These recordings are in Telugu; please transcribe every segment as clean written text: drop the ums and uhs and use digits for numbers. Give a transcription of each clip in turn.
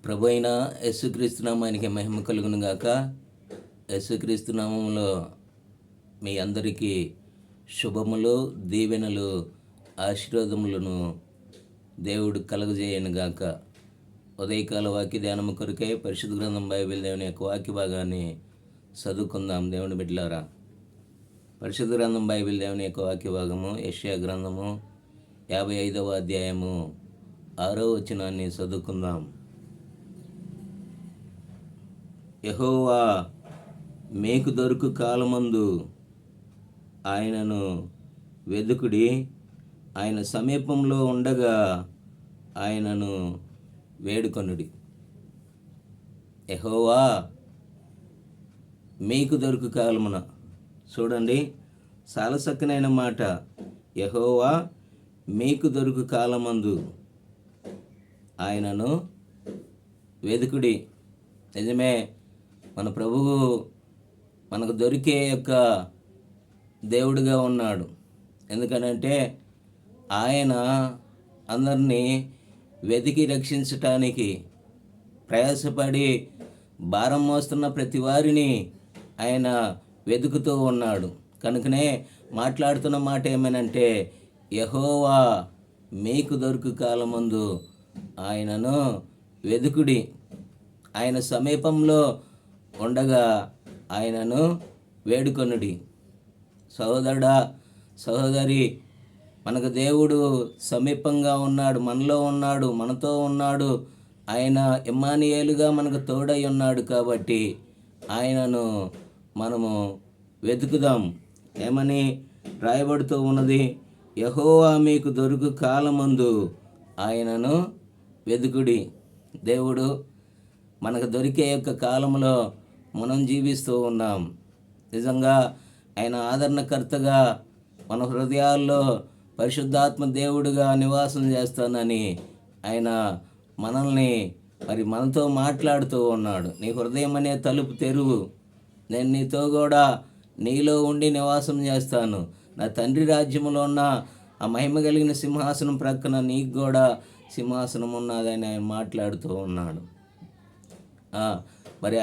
ప్రభు అయిన యేసుక్రీస్తు నామానికి మహిమ కలుగును గాక. యేసుక్రీస్తు నామములో మీ అందరికీ శుభములు, దీవెనలు, ఆశీర్వాదములను దేవుడు కలుగజేయను గాక. ఉదయకాల వాక్య ధ్యానము కొరకై పరిశుద్ధ గ్రంథం బైబిల్ దేవుని యొక్క వాక్య భాగాన్ని చదువుకుందాం. దేవుని బిడ్డలారా, పరిశుద్ధ గ్రంథం బైబిల్ దేవుని యొక్క వాక్య భాగము యెషయా గ్రంథము 55వ అధ్యాయము 6వ వచనాన్ని చదువుకుందాం. యెహోవా మీకు దొరుకు కాలమందు ఆయనను వెదుకుడి, ఆయన సమీపంలో ఉండగా ఆయనను వేడుకొనుడి. యెహోవా మీకు దొరుకు కాలమున. చూడండి, చాలా చక్కనైన మాట. యెహోవా మీకు దొరుకు కాలమందు ఆయనను వెదుకుడి. నిజమే, మన ప్రభువు మనకు దొరికే యొక్క దేవుడిగా ఉన్నాడు. ఎందుకనంటే ఆయన అందరినీ వెతికి రక్షించటానికి ప్రయాసపడి భారం మోస్తున్న ప్రతి వారిని ఆయన వెతుకుతూ ఉన్నాడు. కనుకనే మాట్లాడుతున్న మాట ఏమనంటే, యెహోవా మీకు దొరుకు కాలమందు ఆయనను వెదుకుడి, ఆయన సమీపంలో ఉండగా ఆయనను వేడుకొనుడి. సహోదరుడా, సహోదరి, మనకు దేవుడు సమీపంగా ఉన్నాడు, మనలో ఉన్నాడు, మనతో ఉన్నాడు. ఆయన ఇమ్మానుయేలుగా మనకు తోడై ఉన్నాడు. కాబట్టి ఆయనను మనము వెతుకుదాం. ఏమని రాయబడుతూ ఉన్నది? యెహోవా మీకు దొరుకు కాలమందు ఆయనను వెతుకుడి. దేవుడు మనకు దొరికే యొక్క కాలంలో మనం జీవిస్తూ ఉన్నాం. నిజంగా ఆయన ఆదరణకర్తగా మన హృదయాల్లో పరిశుద్ధాత్మ దేవుడిగా నివాసం చేస్తానని ఆయన మనల్ని మనతో మాట్లాడుతూ ఉన్నాడు. నీ హృదయం అనే తలుపు తెరువు, నేను నీతో కూడా నీలో ఉండి నివాసం చేస్తాను. నా తండ్రి రాజ్యంలో ఉన్న ఆ మహిమ కలిగిన సింహాసనం ప్రక్కన నీకు కూడా సింహాసనం ఉన్నదని ఆయన మాట్లాడుతూ ఉన్నాడు.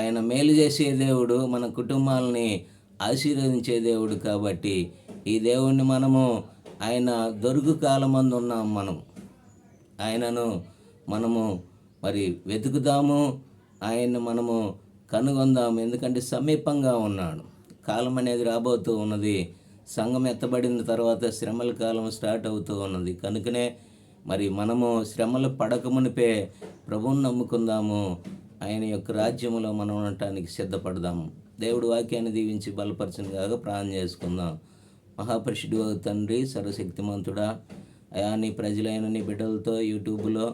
ఆయన మేలు చేసే దేవుడు, మన కుటుంబాలని ఆశీర్వదించే దేవుడు. కాబట్టి ఈ దేవుణ్ణి మనము ఆయన దొరుకు కాలమందు ఉన్నాం. ఆయనను మనము వెతుకుదాము, ఆయన్ని మనము కనుగొందాము. ఎందుకంటే సమీపంగా ఉన్నాడు. కాలం అనేది రాబోతూ ఉన్నది. సంఘం ఎత్తబడిన తర్వాత శ్రమల కాలం స్టార్ట్ అవుతూ ఉన్నది. కనుకనే మనము శ్రమలు పడకమునిపే ప్రభువుని నమ్ముకుందాము. ఆయన యొక్క రాజ్యంలో మనం ఉండటానికి సిద్ధపడదాము. దేవుడు వాక్యాన్ని దీవించి బలపరచను కాక ప్రార్థన చేసుకుందాం. మహాపరిశుద్ధుడు తండ్రి, సర్వశక్తిమంతుడా, అయా నీ ప్రజలైన నీ బిడ్డలతో యూట్యూబ్లో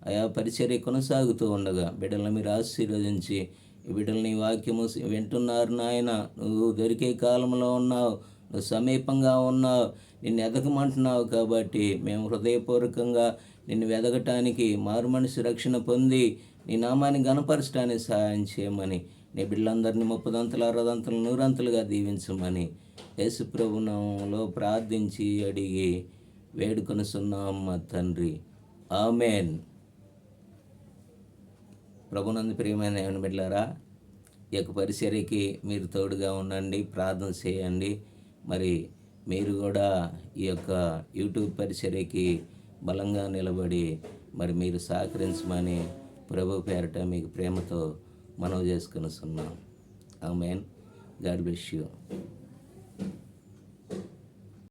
అయా పరిచర్య కొనసాగుతూ ఉండగా బిడ్డలను మీరు ఆశీర్వదించి, ఈ బిడ్డలు నీ వాక్యము వింటున్నారు నాయన. నువ్వు దొరికే కాలంలో ఉన్నావు, నువ్వు సమీపంగా ఉన్నావు, నిన్ను ఎదగమంటున్నావు. కాబట్టి మేము హృదయపూర్వకంగా నిన్ను వెదగటానికి, మారు మనసు రక్షణ పొంది నీ నామాన్ని గణపరచడానికి సహాయం చేయమని, నీ బిడ్డలందరినీ 30 60 100 దీవించమని యేసు ప్రభు నామములో ప్రార్థించి అడిగి వేడుకొనుచున్నాం మా తండ్రి. ఆమేన్. ప్రభునందు ప్రియమైన దేవుని బిడ్డలారా, ఈ యొక్క పరిచర్యకి మీరు తోడుగా ఉండండి, ప్రార్థన చేయండి. మీరు కూడా ఈ యొక్క యూట్యూబ్ పరిచర్యకి బలంగా నిలబడి మీరు సహకరించమని ప్రభు పేరట మీకు ప్రేమతో మనవి చేసుకొనుచున్నాం. ఆమేన్. God bless you.